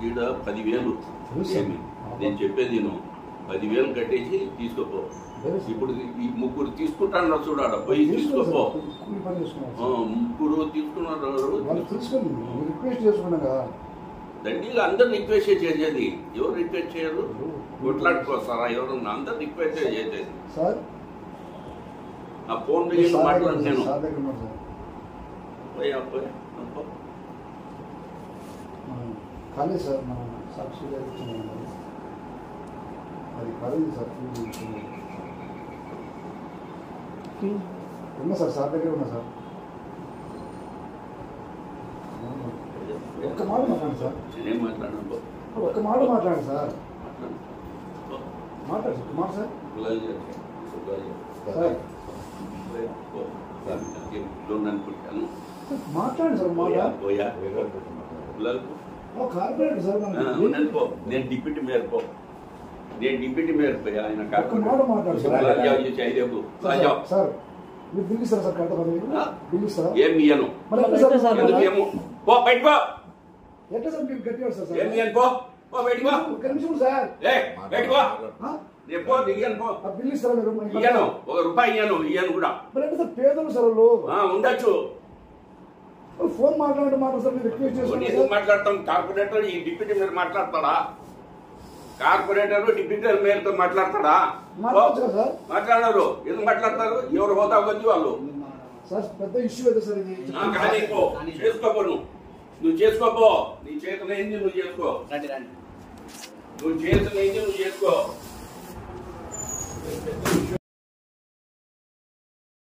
ఈడ 10,000 నేను చెప్పేది నువ్వు 10,000 కట్టేసి తీసుకోపో. ఇప్పుడు ఈ ముగ్గురు తీసుకుంటాను చూడాడ పోయి తీసుకోపో. ముగ్గురు తీసుకున్నారు దండిగా అందరు రిక్వెస్ట్ చేసేది. ఎవరు రిక్వెస్ట్ చేయరు? కొట్లాడుకోస్తారా ఎవరన్నా? అందరు రిక్వెస్ట్ చేసేది. ఆ ఫోన్ మాట్లాడు నేను ఖాళీ సార్ మన సాక్షి అది ఖాళీ సార్ ఉన్నా సార్ సార్ దగ్గర ఉన్నా సార్. ఒక్క మాట మాట్లాడండి సార్. నేనేం మాట్లాడాను? ఒక్క మాట మాట్లాడండి సార్. మాట్లాడు కుమార్ సార్. మాట్లాడండి సార్. కార్పొరేటర్ సార్ నేను డిప్యూటీ మేయర్ పో. నేను డిప్యూటీ మేయర్ పోయా. ఆయన సార్ మీరు బిల్ ఇస్తారా సార్? కరెక్ట్ బిల్ ఇస్తారా? ఏమి ఇయ్యను. పో బయటకో. ఎట్లా సార్ మీరు గట్టిగా సార్? ఏమి ఇయ్యను పో. పో బయటకో. ఒక్క నిమిషం సార్. బయటకో. నేను పో దిగాను పో. బిల్ ఇస్తారా మీరు? ఇయ్యను. ₹1 ఇయ్యను కూడా. మరి అంటే సార్ పేదలు సార్ వాళ్ళు ఉండొచ్చు. ఫోన్ మాట్లాడే మాట సార్ మీరు రిక్వెస్ట్ చేస్తున్నారు. మాట్లాడతాం. కార్పొరేటర్ ఈ డిప్యూటీ మేయర్ మాట్లాడతాడా? కార్పొరేటర్ డిప్యూటీ మేయర్ తో మాట్లాడతాడా? మాట్లాడరు. ఎందుకు మాట్లాడతారు? ఎవరు హోదా వచ్చి వాళ్ళు పెద్ద ఇష్యూ అయితే సార్ ఇది. చేసుకోపో. నువ్వు చేసుకోపో. నీ చేతులు ఏంది నువ్వు చేసుకో. నువ్వు చేతులు ఏంది నువ్వు చేసుకో.